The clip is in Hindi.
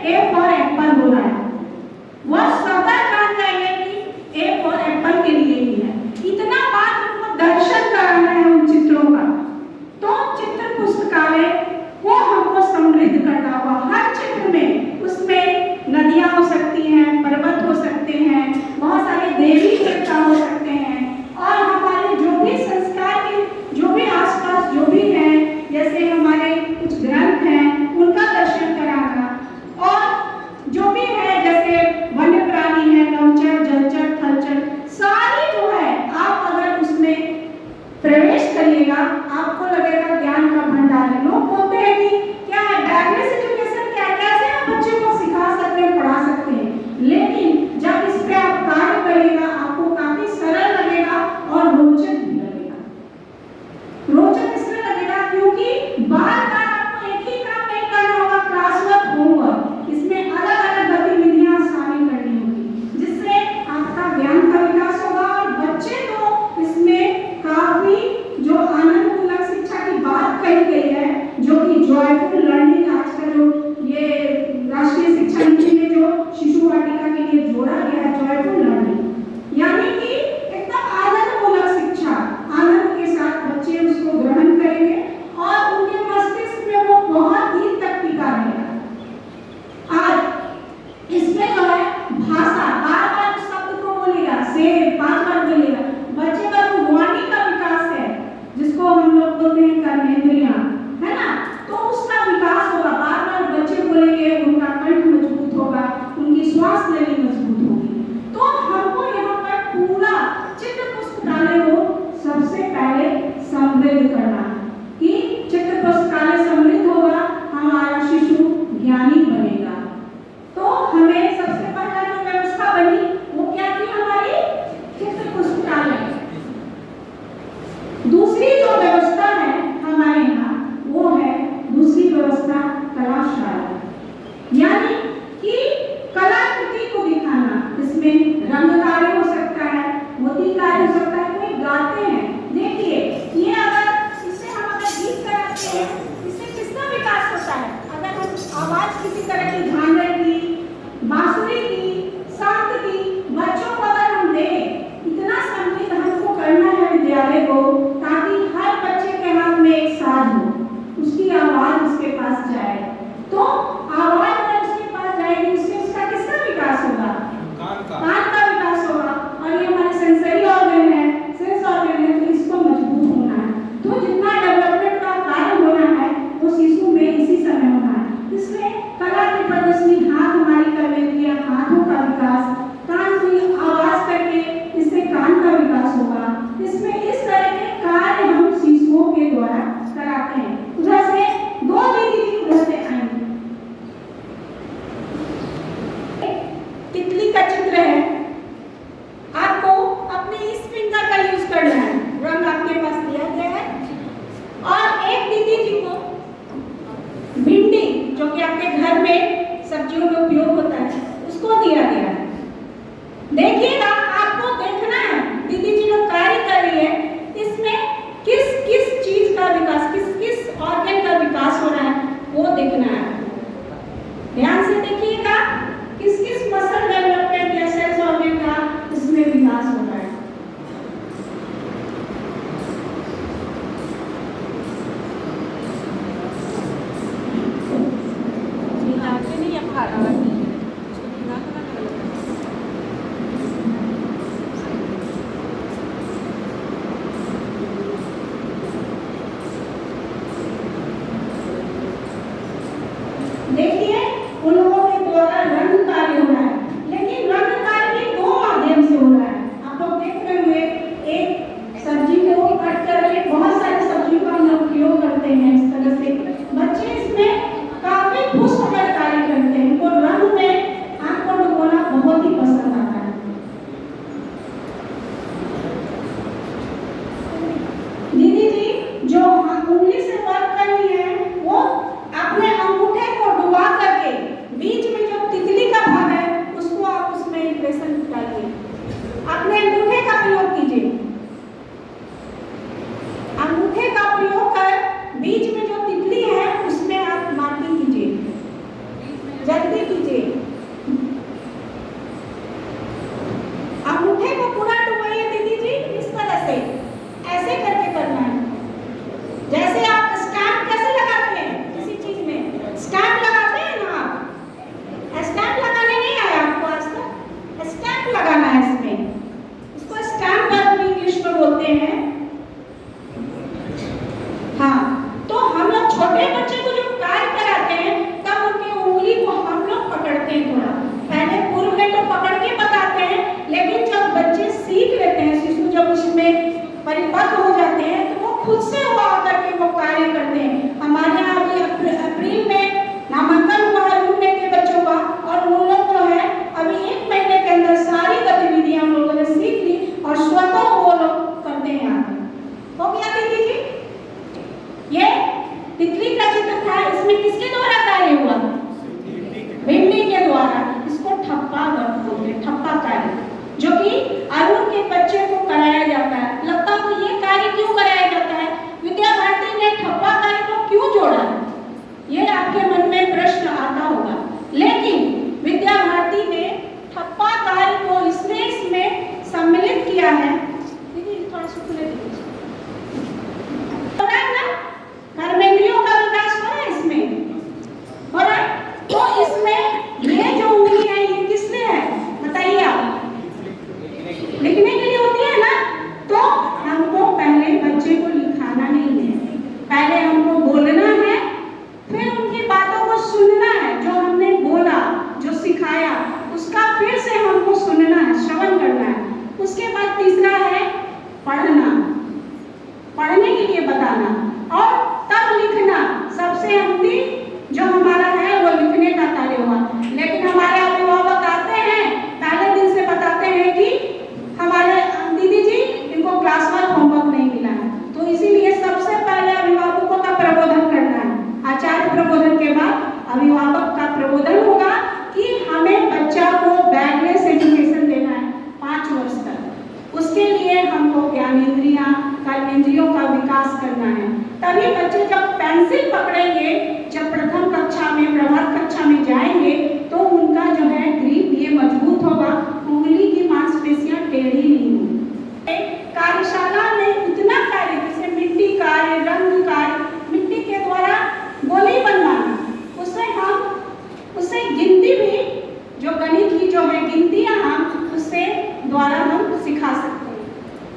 ए फॉर एप्पल हो रहा है, वह सदा जानता है कि ए फॉर एप्पल के लिए ही है। इतना बार उनको दर्शन कराना है उन चित्रों का। तो चित्र पुस्तकालय वो हमको समृद्ध करता हुआ, हर चित्र में उसमें नदियां हो सकती हैं, पर्वत हो सकते हैं, बहुत सारे देवी देवता हो सकते हैं, और हमारे जो भी संस्कार के जो भी आसपास जो भी हैं, जैसे हमारे कुछ ग्रंथ हैं उनका दर्शन कराना, और जो भी है जैसे वन्य प्राणी है, नवचर, जलचर, थलचर, सारी जो है आप अगर उसमें प्रवेश करिएगा आपको लगेगा ज्ञान का भंडार है। लोग बोलते हैं कि क्या डायग्नोस एजुकेशन क्या कैसे हम बच्चे को सिखा सकते हैं, पढ़ा सकते हैं, लेकिन जब इस पे आप कार्य करिएगा आपको काफी सरल लगेगा और रोचक भी लगेगा। रोचक इसलिए लगेगा क्योंकि बार बार आपको एक ही काम नहीं करना होगा, क्लासवर्क होमवर्क, इसमें अलग अलग गतिविधियां शामिल करनी होगी, जिससे आपका ज्ञान का विकास होगा और बच्चे को इसमें काफी जो आनंदपूर्वक शिक्षा की बात कही गई है, जो कि जॉयफुल लर्निंग आज का जो ये राष्ट्रीय शिक्षा नीति में जो शिशु वाटिका के लिए जोड़ा गया है, जॉयफुल लर्निंग, यानी कि एकदम आनंदपूर्वक शिक्षा, आनंद के साथ बच्चे उसको ग्रहण करेंगे और उनके मस्तिष्क में वो बहुत दिन तक टिका रहेगा। आज इसमें जो है भाषा बार बार शब्द को बोलेगा, शेर 5 बार बोलेगा, बच्चे का जो वाणी का विकास है जिसको हम लोग बोलते हैं कर्मेंद्रियां, है ना, तो उसका विकास होगा। बार बार बच्चे बोलेंगे, उनका कंठ मजबूत होगा, उनकी श्वास लेनी मजबूत होगी। तो हमको यहाँ पर पूरा चित्र पुस्तकालय को सबसे पहले समृद्ध करना है कि चित्र पुस्तकालय समृद्ध होगा, हमारा शिशु ज्ञानी बनेगा। तो हमें सबसे पहला जो व्यवस्था बनी वो क्या थी, हमारी चित्र पुस्तकालय। दूसरी जो व्यवस्था है हमारे यहाँ वो है दूसरी व्यवस्था कलाशाला, यानी कि कलाकृति को दिखाना। इसमें रंग कार्य हो सकता है, मोती कार्य हो सकता है, कोई गाते हैं, देखिए ये अगर इससे हम अगर गीत कराते हैं इससे किसका विकास होता है। अगर हम आवाज किसी तरह की झांझर की, बांसुरी की, शंख की बच्चों को अगर हम दें, इतना समृद्ध हमको करना है विद्यालय को, ताकि हर बच्चे के हाथ में एक साज हो, उसकी आवाज उसके पास जाए। तो आवाज अगर उसके पास जाएगी उससे उसका किसका विकास होगा, कान का विकास होगा, और ये हमारे सेंसरी ऑर्गन है, सेंस ऑर्गन है, तो इसको मजबूत होना है। तो जितना डेवलपमेंट का कार्य होना है वो शिशु में इसी समय होना है। इसलिए कला की प्रदर्शनी, हाथ हमारी कर्मेंद्रियां, हाथों का विकास, कान की आवाज करके इससे कान का विकास होगा। इसमें इस तरह के कार्य हम शिशुओं के द्वारा कराते हैं। उधर से 2 दीदी जी उधर से आएंगे। तितली का चित्र है, आपको अपने इस फिंगर का यूज करना है, रंग आपके पास दिया गया है, और एक दीदी जी को भिंडी जो कि आपके घर में सब्जियों में उपयोग होता है उसको दिया गया है। देखिएगा आपको देखना है दीदी जी जो कार्य कर रही है इसमें किस किस चीज का विकास, किस किस ऑर्गन का विकास हो रहा है वो देखना है। ध्यान से देखिएगा किस किस मसल डेवलपमेंट या सेल्स ऑर्गन का इसमें विकास हो रहा है। देखिए उन लोगों के द्वारा रंग कार्य हो रहा है, लेकिन रंग कार्य भी 2 माध्यम से हो रहा है। आप लोग देख रहे होंगे एक सब्जी को कट करके, बहुत सारी सब्जियों का हम उपयोग करते हैं इस तरह से, बच्चे इसमें काफी खुश होकर कार्य करते हैं, उनको रंग में आंख को डुबोना बहुत ही पसंद आता है। दीदी जी जो उंगली से वर्क कर रही है वो अपने अंगूठे को डुबा करके बीच में जो तितली का भाग है उसको आप उसमें इंप्रेशन डालिए, अपने अंगूठे का प्रयोग कीजिए, अंगूठे का प्रयोग कर बीच में जो तितली है उसमें आप मार्किंग कीजिए, जल्दी कीजिए। करना है। तभी बच्चे जब पेंसिल पकड़ेंगे, जब प्रथम